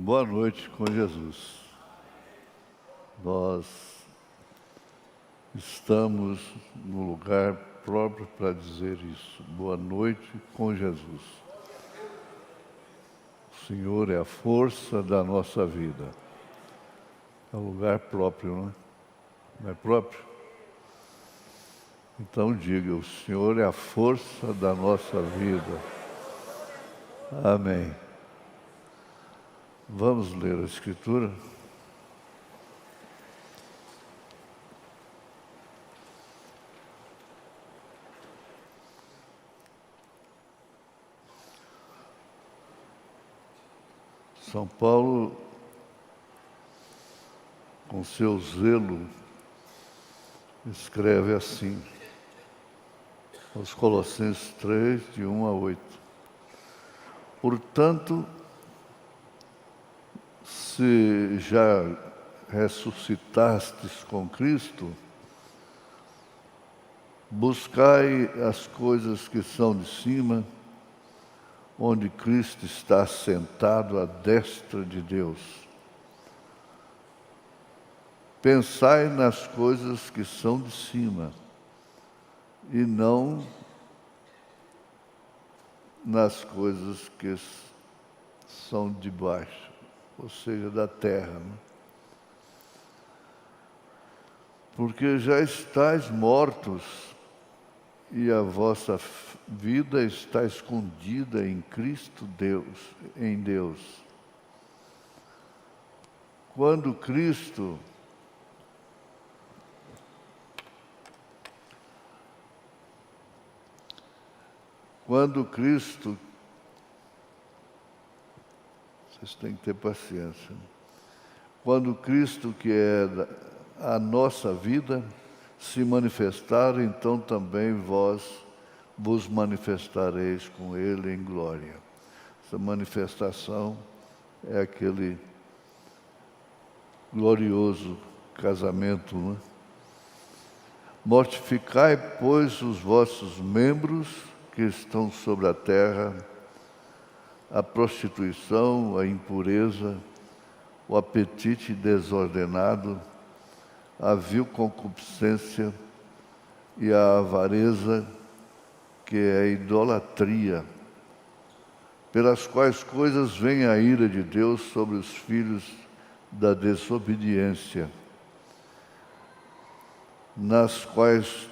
Boa noite com Jesus. Nós estamos no lugar próprio para dizer isso. Boa noite com Jesus. O Senhor é a força da nossa vida. É um lugar próprio, não é? Não é próprio? Então diga, o Senhor é a força da nossa vida. Amém. Vamos ler a Escritura? São Paulo, com seu zelo, escreve assim, aos Colossenses 3, de 1 a 8. Portanto, se já ressuscitastes com Cristo, buscai as coisas que são de cima, onde Cristo está sentado à destra de Deus. Pensai nas coisas que são de cima, e não nas coisas que são de baixo, ou seja, da terra. Né? Porque já estáis mortos, e a vossa vida está escondida em Cristo Deus, em Deus. Quando Cristo vocês têm que ter paciência. Quando Cristo, que é a nossa vida, se manifestar, então também vós vos manifestareis com Ele em glória. Essa manifestação é aquele glorioso casamento, não é? Mortificai, pois, os vossos membros que estão sobre a terra, a prostituição, a impureza, o apetite desordenado, a vil concupiscência e a avareza, que é a idolatria, pelas quais coisas vem a ira de Deus sobre os filhos da desobediência, nas quais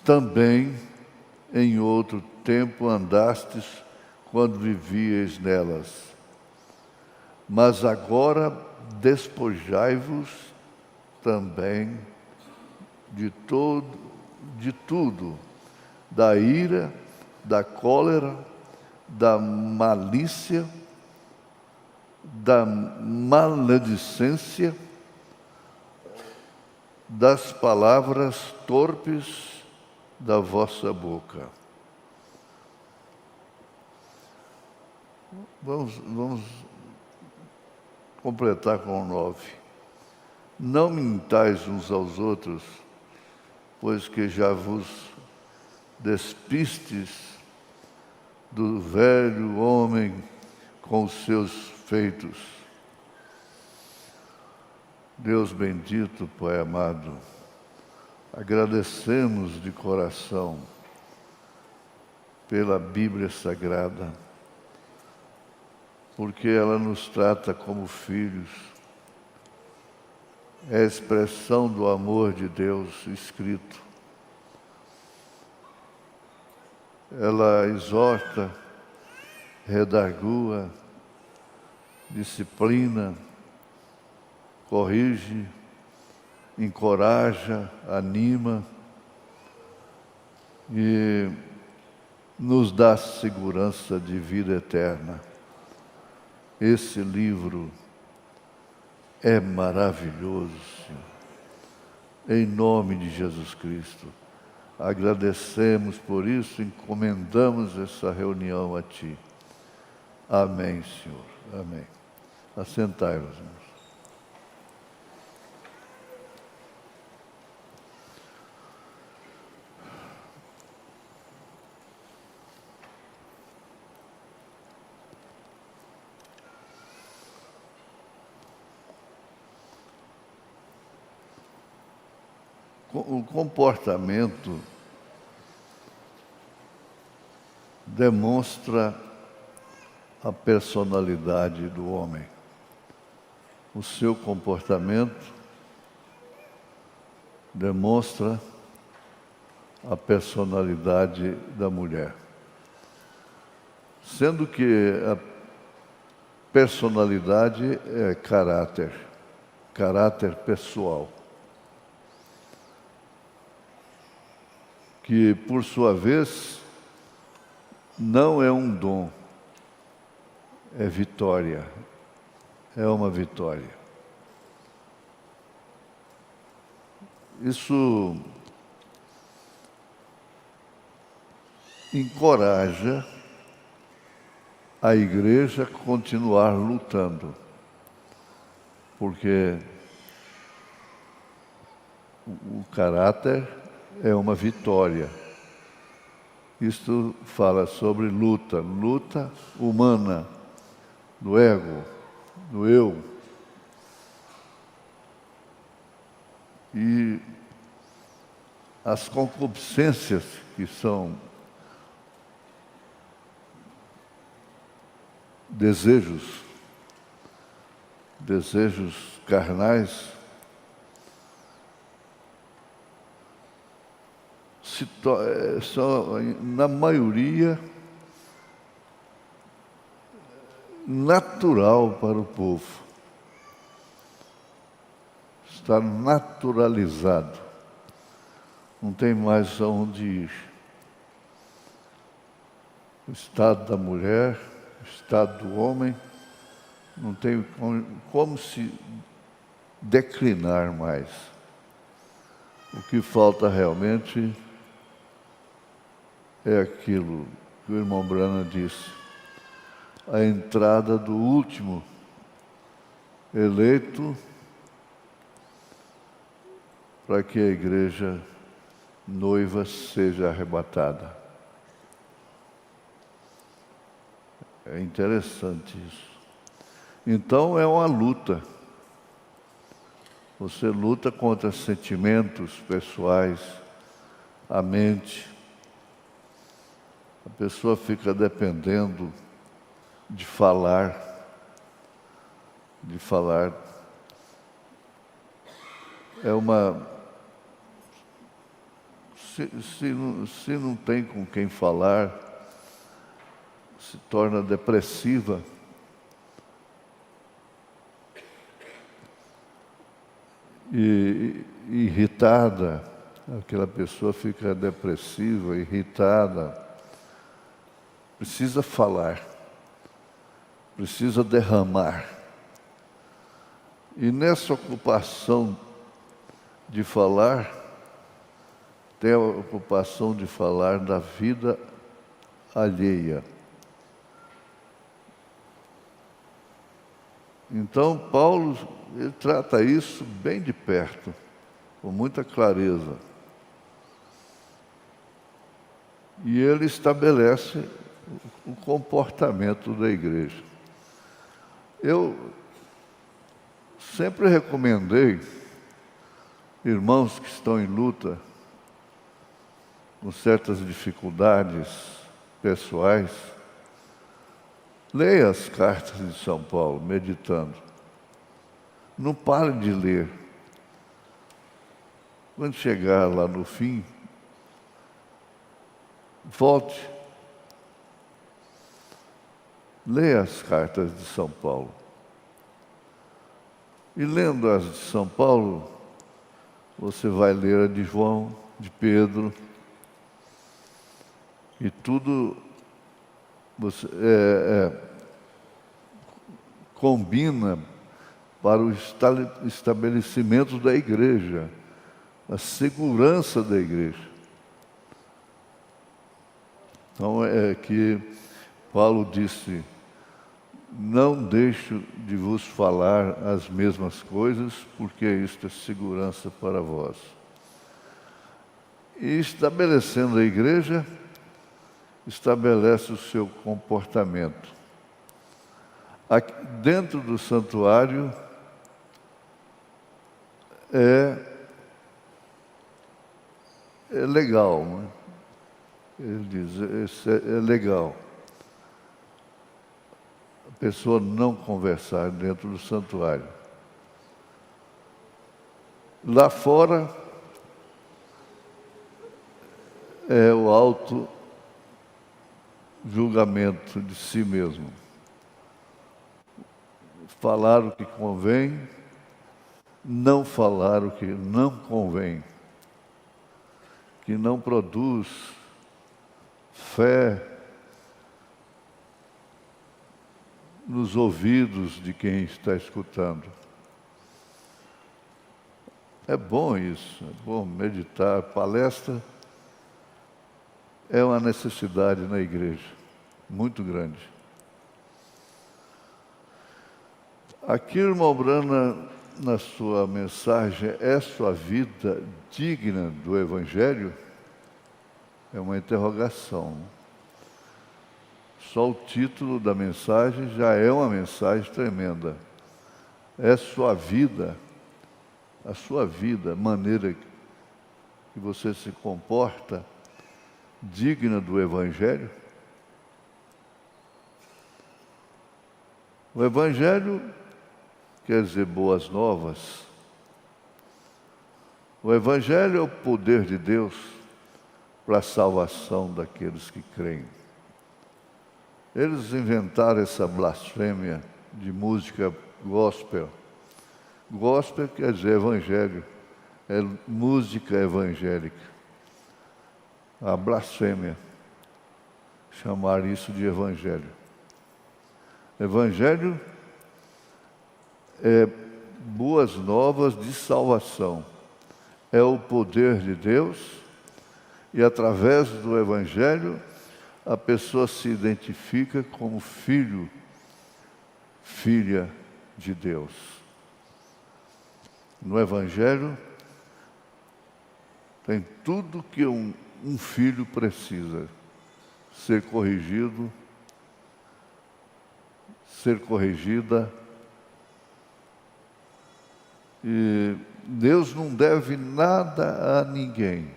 também em outro tempo andastes quando vivíeis nelas. Mas agora despojai-vos também de tudo, da ira, da cólera, da malícia, da maledicência, das palavras torpes da vossa boca. Vamos completar com 9. Não mintais uns aos outros, pois que já vos despistes do velho homem com os seus feitos. Deus bendito, Pai amado, agradecemos de coração pela Bíblia Sagrada, porque ela nos trata como filhos. É a expressão do amor de Deus escrito. Ela exorta, redargua, disciplina, corrige, encoraja, anima e nos dá segurança de vida eterna. Esse livro é maravilhoso, Senhor. Em nome de Jesus Cristo, agradecemos por isso, encomendamos essa reunião a Ti. Amém, Senhor. Amém. Assentai-vos, irmãos. o comportamento demonstra a personalidade do homem. O seu comportamento demonstra a personalidade da mulher. Sendo que a personalidade é caráter pessoal, que, por sua vez, não é um dom, é vitória, é uma vitória. Isso encoraja a igreja a continuar lutando, porque o caráter é uma vitória. Isto fala sobre luta humana, do ego, do eu. E as concupiscências, que são desejos carnais, são, na maioria, natural para o povo. Está naturalizado. Não tem mais aonde ir. O estado da mulher, o estado do homem, não tem como se declinar mais. O que falta realmente é aquilo que o irmão Brana disse: a entrada do último eleito para que a igreja noiva seja arrebatada. É interessante isso. Então é uma luta. Você luta contra sentimentos pessoais, a mente. A pessoa fica dependendo de falar. É uma... Se não tem com quem falar, se torna depressiva. E irritada, aquela pessoa fica depressiva, irritada. Precisa falar, precisa derramar. E nessa ocupação de falar, tem a ocupação de falar da vida alheia. Então, Paulo, ele trata isso bem de perto, com muita clareza. E ele estabelece o comportamento da igreja. Eu sempre recomendei, irmãos que estão em luta, com certas dificuldades pessoais, leia as cartas de São Paulo, meditando. Não pare de ler. Quando chegar lá no fim, volte. Leia as cartas de São Paulo. E lendo as de São Paulo, você vai ler a de João, de Pedro, e tudo você, combina para o estabelecimento da igreja, a segurança da igreja. Então é que Paulo disse: não deixo de vos falar as mesmas coisas, porque isto é segurança para vós. E estabelecendo a igreja, estabelece o seu comportamento. Aqui, dentro do santuário, é é legal, né? Ele diz, isso é legal. A pessoa não conversar dentro do santuário. Lá fora é o auto-julgamento de si mesmo. Falar o que convém, não falar o que não convém, que não produz fé nos ouvidos de quem está escutando. É bom isso, é bom meditar. Palestra é uma necessidade na igreja, muito grande. Aqui, irmão Brana, na sua mensagem, é sua vida digna do Evangelho? É uma interrogação. Só o título da mensagem já é uma mensagem tremenda. É sua vida, a sua vida, a maneira que você se comporta, digna do Evangelho? O Evangelho quer dizer boas novas. O Evangelho é o poder de Deus para a salvação daqueles que creem. Eles inventaram essa blasfêmia de música gospel. Gospel quer dizer evangelho, é música evangélica. A blasfêmia, chamar isso de evangelho. Evangelho é boas novas de salvação. É o poder de Deus e através do evangelho a pessoa se identifica como filho, filha de Deus. No Evangelho tem tudo que um filho precisa: ser corrigido, ser corrigida. E Deus não deve nada a ninguém.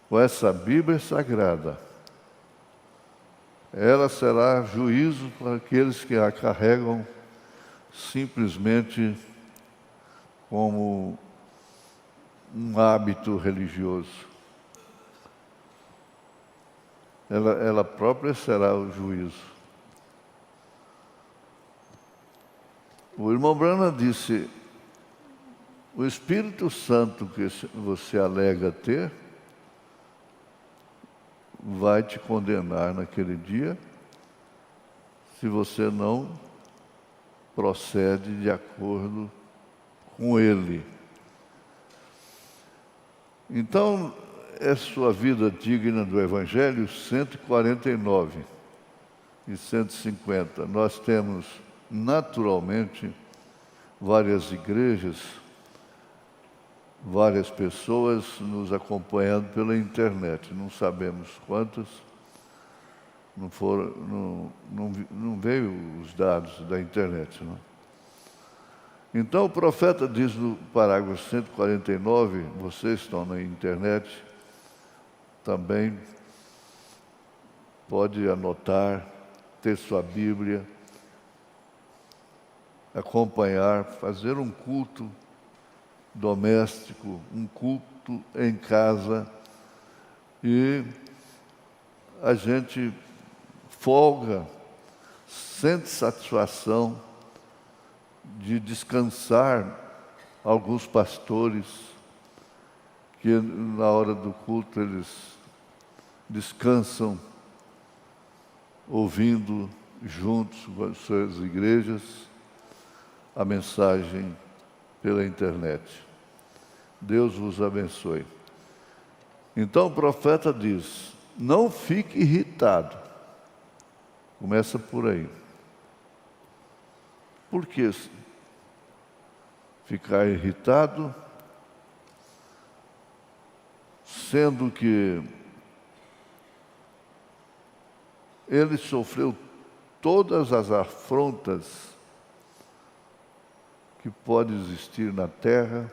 Com essa Bíblia sagrada, ela será juízo para aqueles que a carregam simplesmente como um hábito religioso. Ela própria será o juízo. O irmão Brana disse, o Espírito Santo que você alega ter vai te condenar naquele dia se você não procede de acordo com ele. Então, é sua vida digna do Evangelho 149 e 150. Nós temos, naturalmente, várias igrejas, várias pessoas nos acompanhando pela internet. Não sabemos quantas, não veio os dados da internet, não. Então o profeta diz no parágrafo 149, vocês estão na internet, também pode anotar, ter sua Bíblia, acompanhar, fazer um culto doméstico, um culto em casa, e a gente folga, sente satisfação de descansar. Alguns pastores que na hora do culto eles descansam ouvindo juntos com as suas igrejas a mensagem pela internet. Deus vos abençoe. Então o profeta diz, não fique irritado. Começa por aí. Por que ficar irritado, sendo que ele sofreu todas as afrontas que pode existir na terra,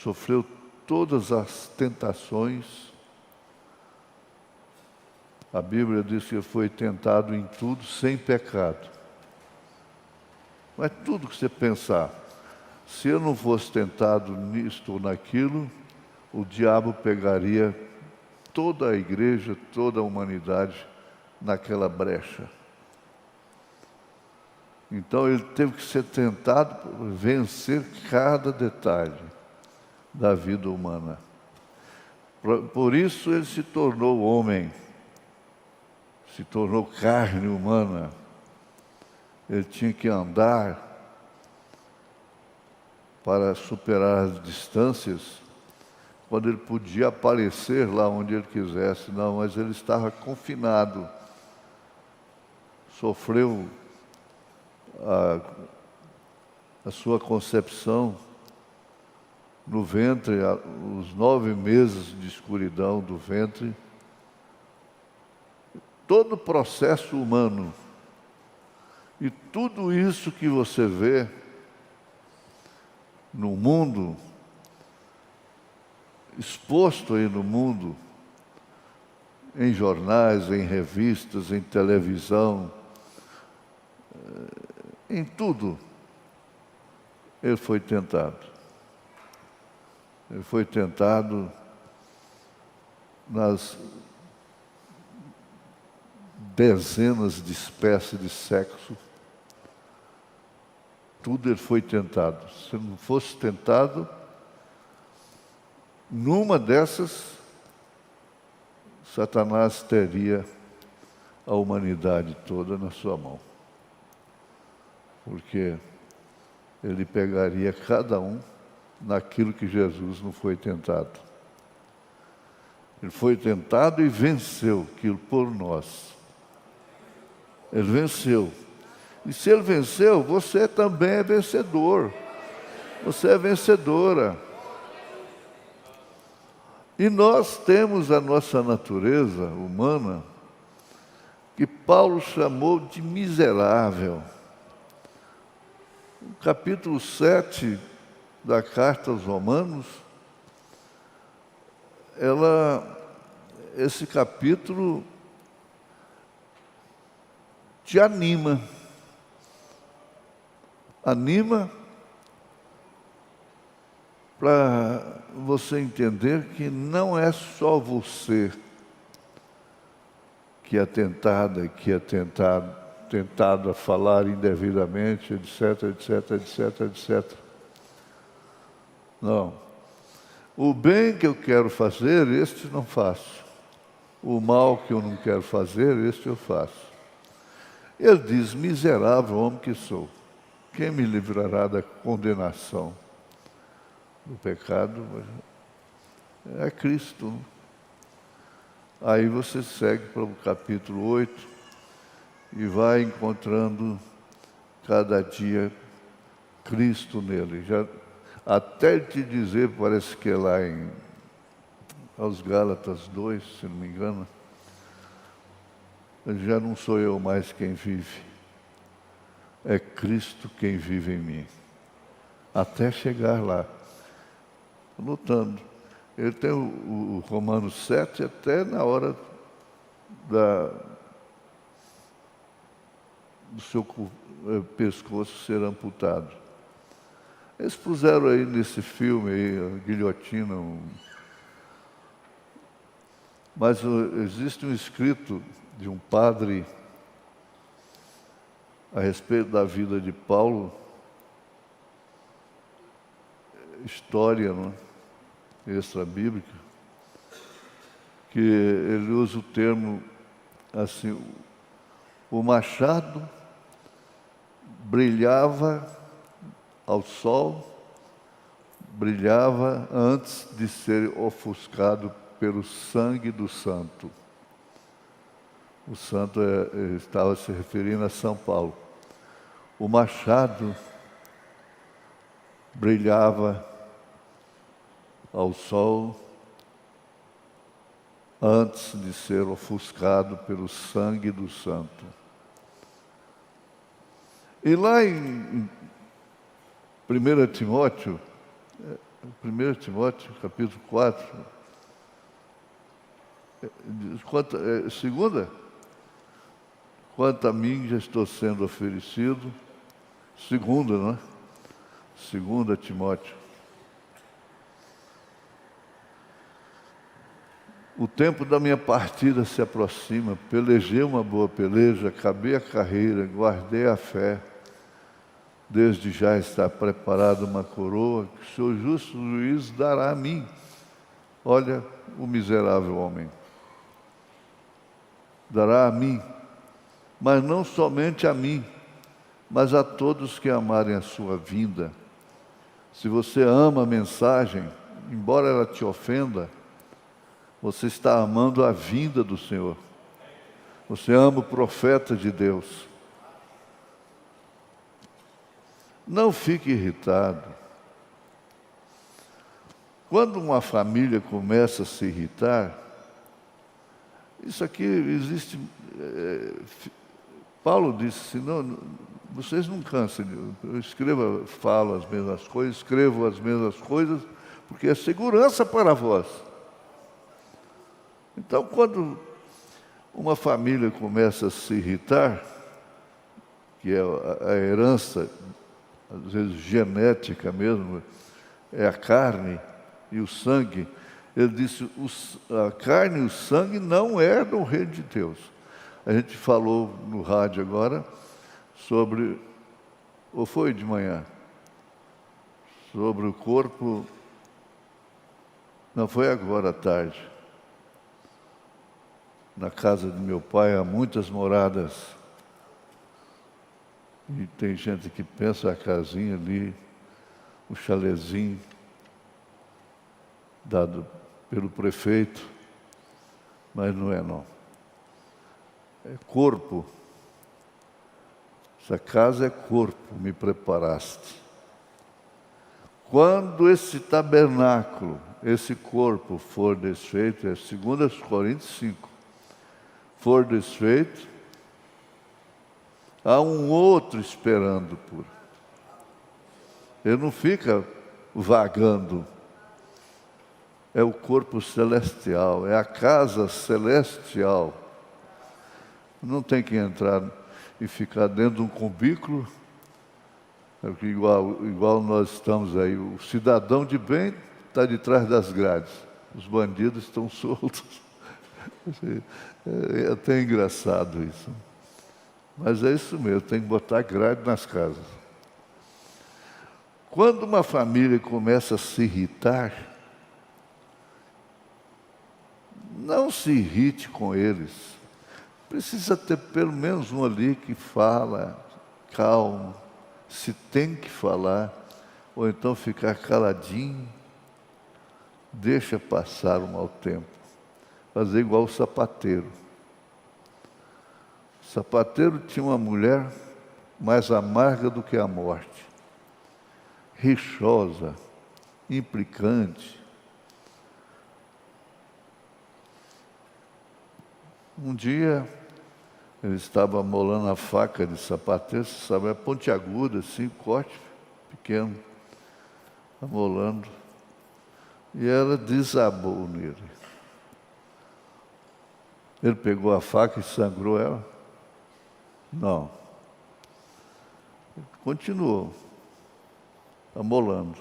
sofreu todas as tentações. A Bíblia diz que foi tentado em tudo sem pecado. Mas tudo que você pensar, se eu não fosse tentado nisto ou naquilo, o diabo pegaria toda a igreja, toda a humanidade naquela brecha. Então ele teve que ser tentado por vencer cada detalhe da vida humana. Por isso ele se tornou homem, se tornou carne humana. Ele tinha que andar para superar as distâncias, quando ele podia aparecer lá onde ele quisesse. Não, mas ele estava confinado, sofreu a sua concepção no ventre, os 9 meses de escuridão do ventre, todo o processo humano. E tudo isso que você vê no mundo, exposto aí no mundo, em jornais, em revistas, em televisão, em tudo, ele foi tentado. Ele foi tentado nas dezenas de espécies de sexo. Tudo ele foi tentado. Se não fosse tentado, numa dessas, Satanás teria a humanidade toda na sua mão. Porque ele pegaria cada um naquilo que Jesus não foi tentado. Ele foi tentado e venceu aquilo por nós. Ele venceu. E se ele venceu, você também é vencedor. Você é vencedora. E nós temos a nossa natureza humana, que Paulo chamou de miserável. No capítulo 7 da carta aos Romanos, esse capítulo te anima. Anima para você entender que não é só você que é tentada, que é tentado a falar indevidamente, etc, etc, etc, etc. Não. O bem que eu quero fazer, este não faço. O mal que eu não quero fazer, este eu faço. Ele diz, miserável homem que sou, quem me livrará da condenação do pecado? É Cristo. Aí você segue para o capítulo 8 e vai encontrando cada dia Cristo nele. Até te dizer, parece que é lá aos Gálatas 2, se não me engano, já não sou eu mais quem vive, é Cristo quem vive em mim. Até chegar lá, lutando. Ele tem o Romanos 7 até na hora do seu pescoço ser amputado. Eles puseram aí nesse filme, aí, a guilhotina, mas existe um escrito de um padre a respeito da vida de Paulo, história, não é? Extra-bíblica, que ele usa o termo assim, o machado brilhava ao sol, brilhava antes de ser ofuscado pelo sangue do santo. O santo estava se referindo a São Paulo. O machado brilhava ao sol antes de ser ofuscado pelo sangue do santo. E lá em 1 Timóteo, 1 Timóteo, capítulo 4, segunda, quanto a mim já estou sendo oferecido, segunda, não é? Segunda Timóteo. O tempo da minha partida se aproxima, pelejei uma boa peleja, acabei a carreira, guardei a fé. Desde já está preparada uma coroa que o seu justo juiz dará a mim. Olha o miserável homem. Dará a mim, mas não somente a mim, mas a todos que amarem a sua vinda. Se você ama a mensagem, embora ela te ofenda, você está amando a vinda do Senhor. Você ama o profeta de Deus. Não fique irritado. Quando uma família começa a se irritar, isso aqui existe. Paulo disse: não, vocês não cansem. Eu falo as mesmas coisas, escrevo as mesmas coisas, porque é segurança para vós. Então, quando uma família começa a se irritar, que é a herança, às vezes genética mesmo, é a carne e o sangue, ele disse, a carne e o sangue não é do reino de Deus. A gente falou no rádio agora sobre, ou foi de manhã, sobre o corpo, não foi agora à tarde. Na casa de meu pai há muitas moradas. E tem gente que pensa a casinha ali, o chalezinho dado pelo prefeito, mas não é não. É corpo. Essa casa é corpo, me preparaste. Quando esse tabernáculo, esse corpo for desfeito, é 2 Coríntios 5, for desfeito, há um outro esperando por. Ele não fica vagando. É o corpo celestial, é a casa celestial. Não tem que entrar e ficar dentro de um cubículo, igual nós estamos aí. O cidadão de bem está de trás das grades, os bandidos estão soltos. É até engraçado isso. Mas é isso mesmo, tem que botar grade nas casas. Quando uma família começa a se irritar, não se irrite com eles. Precisa ter pelo menos um ali que fala, calmo, se tem que falar, ou então ficar caladinho, deixa passar um mau tempo. Fazer igual o sapateiro. O sapateiro tinha uma mulher mais amarga do que a morte, rixosa, implicante. Um dia, ele estava amolando a faca de sapateiro, você sabe, é pontiaguda, assim, corte pequeno, amolando. E ela desabou nele. Ele pegou a faca e sangrou ela? Não. Continuou amolando.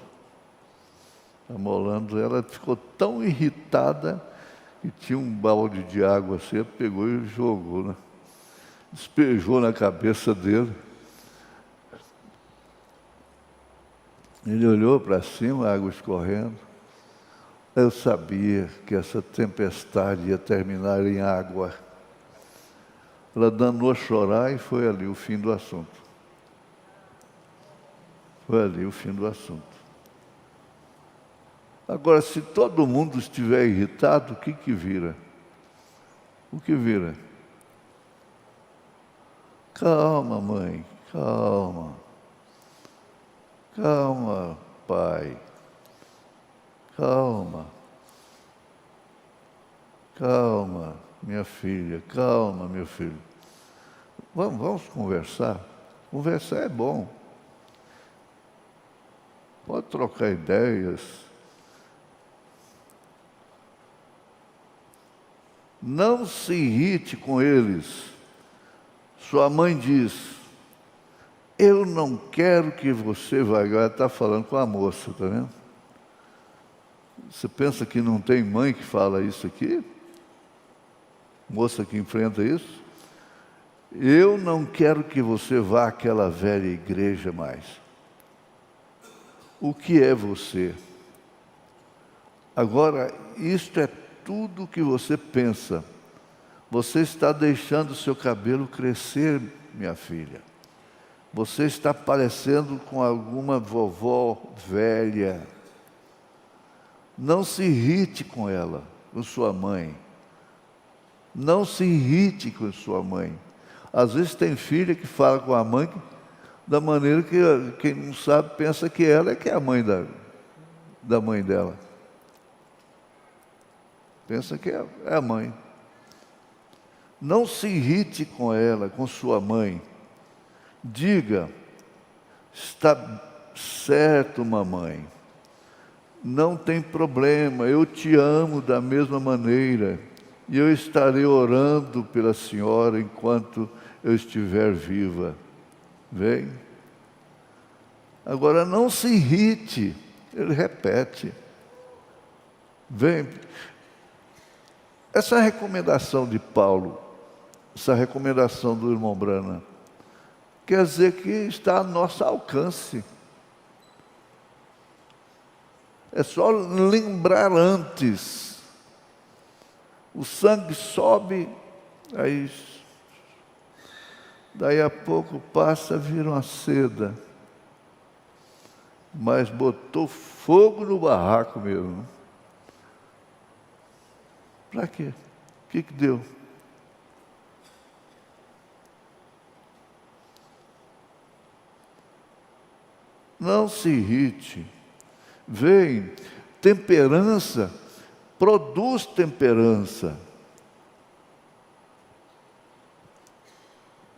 Amolando, ela ficou tão irritada que tinha um balde de água assim, ela pegou e jogou, né? Despejou na cabeça dele. Ele olhou para cima, a água escorrendo. Eu sabia que essa tempestade ia terminar em água. Ela danou a chorar e foi ali o fim do assunto. Foi ali o fim do assunto. Agora, se todo mundo estiver irritado, o que vira? O que vira? Calma, mãe, calma. Calma, pai. Calma. Calma, minha filha. Calma, meu filho. Vamos conversar. Conversar é bom. Pode trocar ideias. não se irrite com eles. Sua mãe diz: eu não quero que você vá. Agora está falando com a moça, está vendo? Você pensa que não tem mãe que fala isso aqui? Moça que enfrenta isso? Eu não quero que você vá àquela velha igreja mais. O que é você? Agora, isto é tudo o que você pensa. Você está deixando o seu cabelo crescer, minha filha. Você está parecendo com alguma vovó velha. Não se irrite com ela, com sua mãe. Não se irrite com sua mãe. Às vezes tem filha que fala com a mãe da maneira que quem não sabe pensa que ela é que é a mãe da mãe dela. Pensa que é a mãe. Não se irrite com ela, com sua mãe. Diga: está certo, mamãe. Não tem problema, eu te amo da mesma maneira. E eu estarei orando pela senhora enquanto eu estiver viva. Vem. Agora não se irrite. Ele repete. Vem. Essa recomendação de Paulo, essa recomendação do irmão Branham, quer dizer que está a nosso alcance. É só lembrar antes. O sangue sobe, aí daí a pouco passa, vira uma seda. Mas botou fogo no barraco mesmo. Para quê? O que deu? Não se irrite. Vem, temperança produz temperança.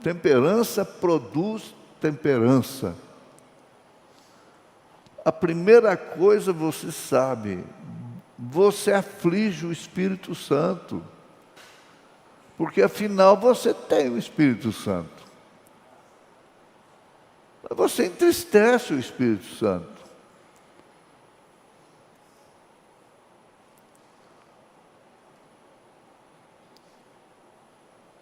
Temperança produz temperança. A primeira coisa você sabe, você aflige o Espírito Santo. Porque afinal você tem o Espírito Santo. Mas você entristece o Espírito Santo.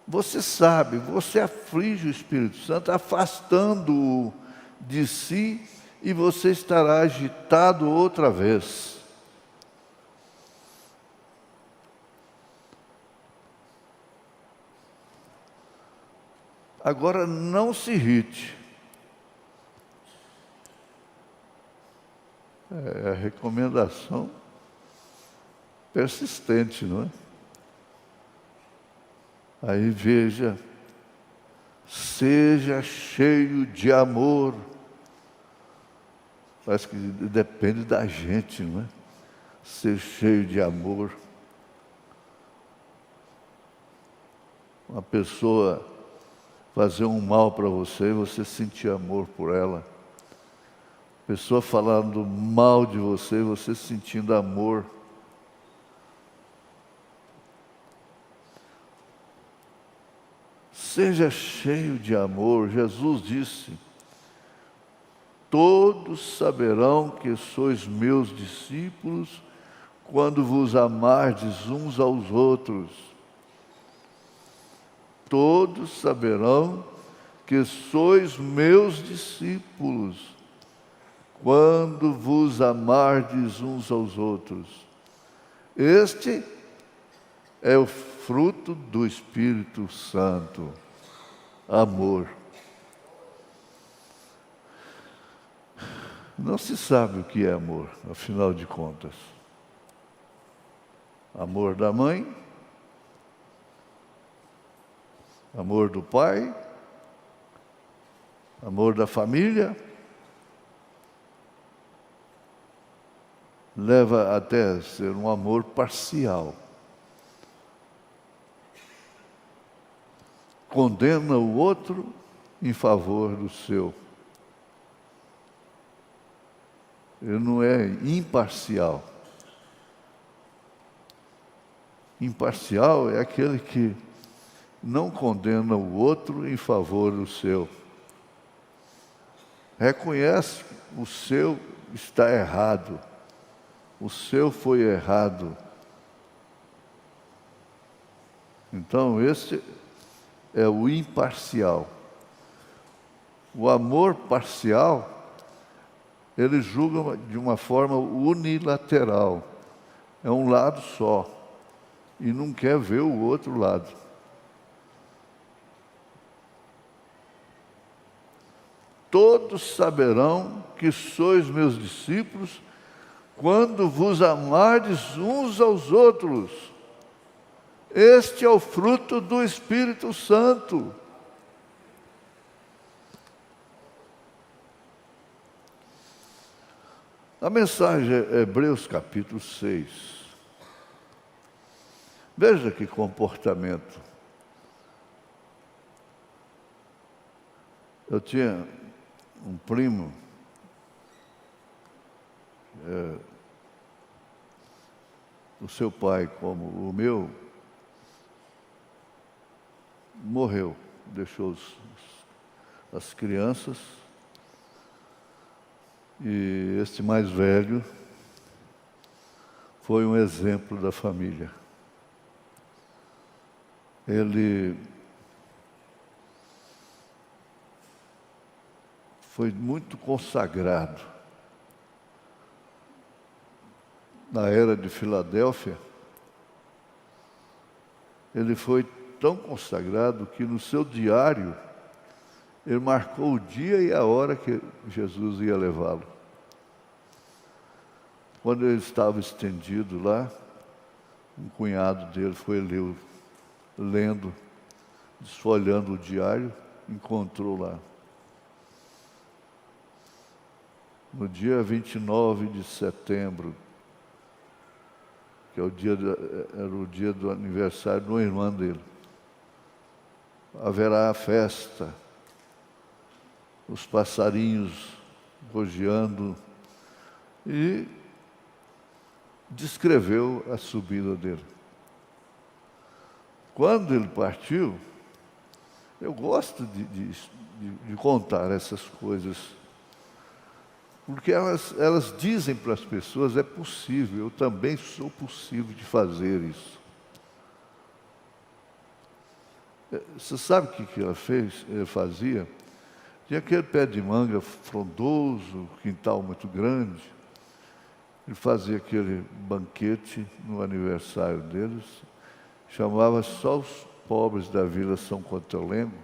Você sabe, você aflige o Espírito Santo, afastando-o de si, e você estará agitado outra vez. Agora, não se irrite. É a recomendação persistente, não é? Aí veja, seja cheio de amor. Parece que depende da gente, não é? Ser cheio de amor. Uma pessoa fazer um mal para você, você sentir amor por ela. Pessoa falando mal de você, você sentindo amor. Seja cheio de amor. Jesus disse: todos saberão que sois meus discípulos quando vos amardes uns aos outros. Todos saberão que sois meus discípulos quando vos amardes uns aos outros. Este é o fruto do Espírito Santo. Amor. Não se sabe o que é amor, afinal de contas. Amor da mãe, amor do pai, amor da família, leva até a ser um amor parcial. Condena o outro em favor do seu. Ele não é imparcial. Imparcial é aquele que não condena o outro em favor do seu. Reconhece que o seu está errado. O seu foi errado. Então, esse é o imparcial. O amor parcial, ele julga de uma forma unilateral. É um lado só. E não quer ver o outro lado. Todos saberão que sois meus discípulos quando vos amardes uns aos outros. Este é o fruto do Espírito Santo. A mensagem é Hebreus capítulo 6. Veja que comportamento. Eu tinha um primo, o seu pai, como o meu, morreu, deixou as crianças, e este mais velho foi um exemplo da família. Ele foi muito consagrado. Na era de Filadélfia, ele foi tão consagrado que no seu diário ele marcou o dia e a hora que Jesus ia levá-lo. Quando ele estava estendido lá, um cunhado dele foi lendo, desfolhando o diário, encontrou lá. No dia 29 de setembro, que era o dia do aniversário de uma irmã dele, haverá a festa, os passarinhos vozeando, e descreveu a subida dele. Quando ele partiu, eu gosto de contar essas coisas, porque elas dizem para as pessoas, é possível, eu também sou possível de fazer isso. Você sabe o que ele fazia? Tinha aquele pé de manga frondoso, quintal muito grande. Ele fazia aquele banquete no aniversário deles, chamava só os pobres da Vila São Contelengo,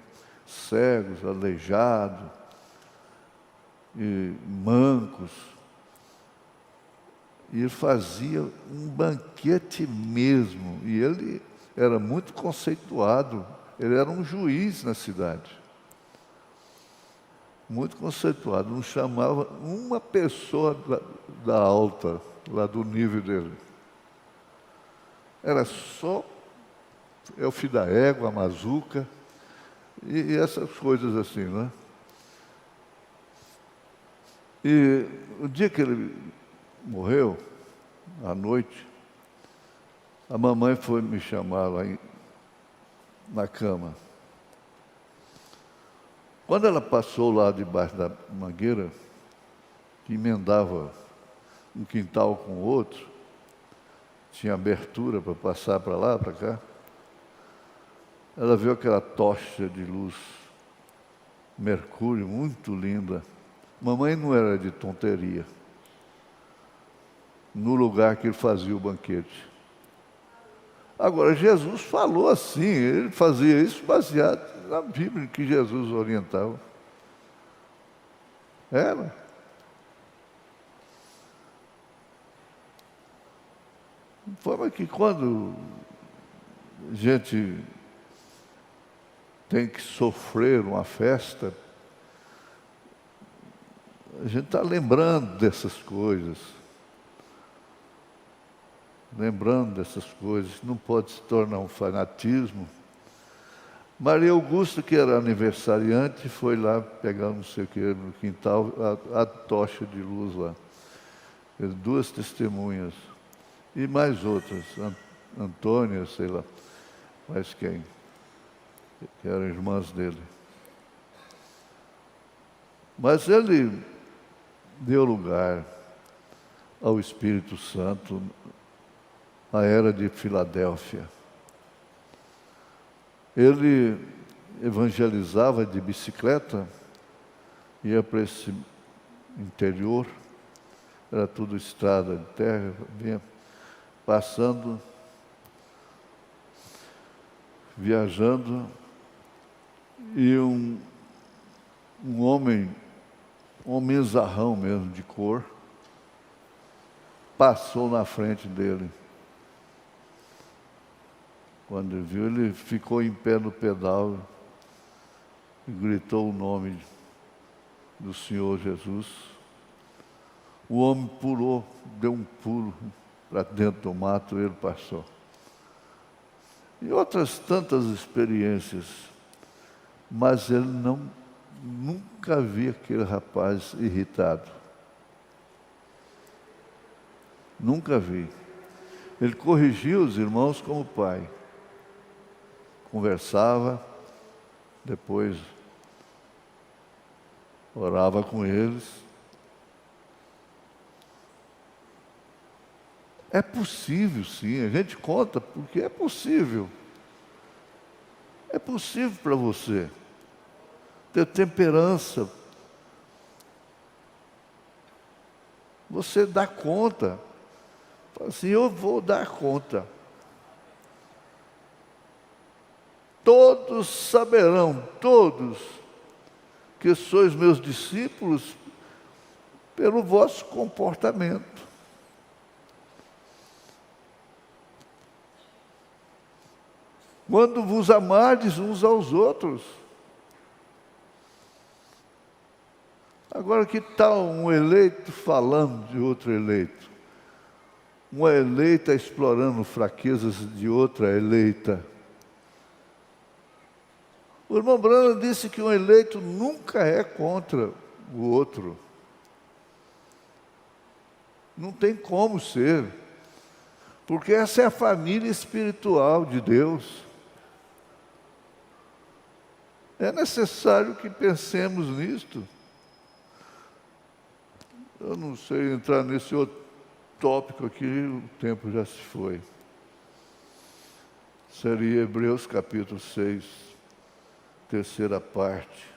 cegos, aleijados e mancos. E ele fazia um banquete mesmo. E ele era muito conceituado. Ele era um juiz na cidade. Muito conceituado. Não chamava uma pessoa da alta, lá do nível dele. Era só o fio da égua, a mazuca e essas coisas assim, né? E o dia que ele morreu, à noite, a mamãe foi me chamar lá na cama. Quando ela passou lá debaixo da mangueira, que emendava um quintal com o outro, tinha abertura para passar para lá, para cá, ela viu aquela tocha de luz, mercúrio, muito linda. Mamãe não era de tonteria. No lugar que ele fazia o banquete. Agora, Jesus falou assim, ele fazia isso baseado na Bíblia que Jesus orientava. Era. De forma que quando a gente tem que sofrer uma festa, a gente está lembrando dessas coisas. Lembrando dessas coisas, não pode se tornar um fanatismo. Maria Augusta, que era aniversariante, foi lá pegar não sei o que no quintal, a tocha de luz lá. Duas testemunhas. E mais outras. Antônia, sei lá, mas quem, que eram irmãs dele. Mas ele deu lugar ao Espírito Santo na era de Filadélfia. Ele evangelizava de bicicleta, ia para esse interior, era tudo estrada de terra, vinha passando, viajando, e um homenzarrão mesmo, de cor, passou na frente dele. Quando ele viu, ele ficou em pé no pedal e gritou o nome do Senhor Jesus. O homem pulou, deu um pulo para dentro do mato, ele passou. E outras tantas experiências, mas ele nunca vi aquele rapaz irritado. Nunca vi. Ele corrigia os irmãos como pai. Conversava, depois orava com eles. É possível, sim, a gente conta porque é possível. É possível para você ter temperança. Você dá conta. Fala assim, eu vou dar conta. Todos saberão, todos, que sois meus discípulos pelo vosso comportamento. Quando vos amardes uns aos outros. Agora, que tal um eleito falando de outro eleito? Uma eleita explorando fraquezas de outra eleita. O irmão Branham disse que um eleito nunca é contra o outro. Não tem como ser. Porque essa é a família espiritual de Deus. É necessário que pensemos nisto. Eu não sei entrar nesse outro tópico aqui, o tempo já se foi. Seria Hebreus capítulo 6, terceira parte.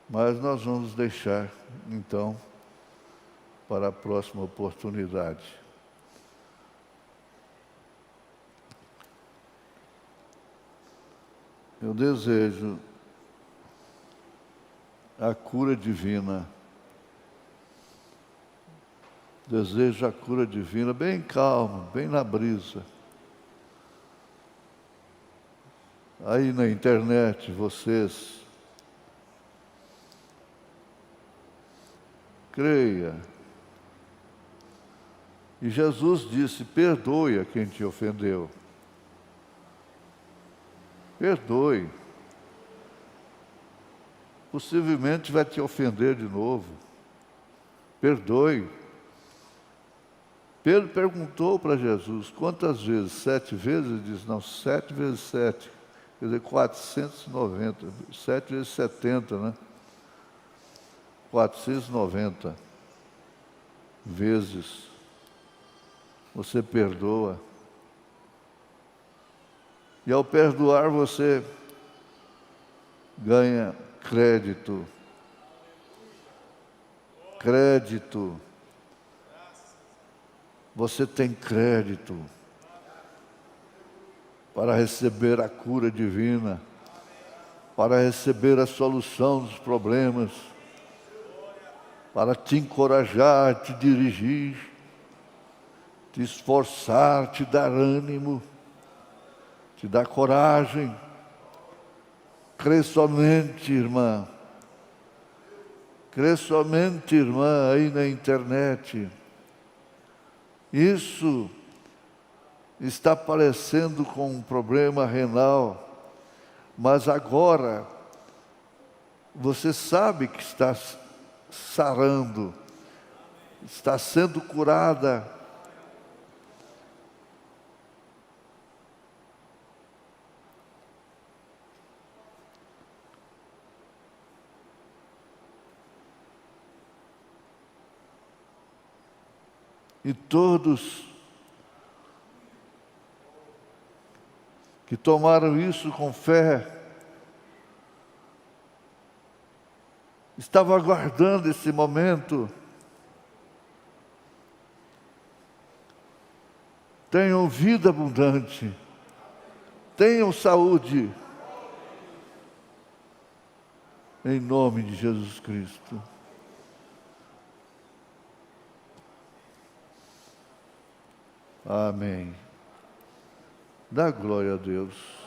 Mas nós vamos deixar, então, para a próxima oportunidade. Eu desejo a cura divina. Desejo a cura divina bem calma, bem na brisa. Aí na internet, vocês creia. E Jesus disse, perdoe a quem te ofendeu. Perdoe. Possivelmente vai te ofender de novo. Perdoe. Pedro perguntou para Jesus, quantas vezes? 7 vezes? Ele disse, não, 7 vezes 7. Quer dizer, 490. 7 vezes 70, né? 490 vezes. Você perdoa. E ao perdoar, você ganha crédito. Crédito. Você tem crédito para receber a cura divina, para receber a solução dos problemas, para te encorajar, te dirigir, te esforçar, te dar ânimo, te dar coragem. Crê somente, irmã. Crê somente, irmã, aí na internet. Isso está parecendo com um problema renal, mas agora você sabe que está sarando, está sendo curada. E todos que tomaram isso com fé estavam aguardando esse momento. Tenham vida abundante, tenham saúde, em nome de Jesus Cristo. Amém. Dá glória a Deus.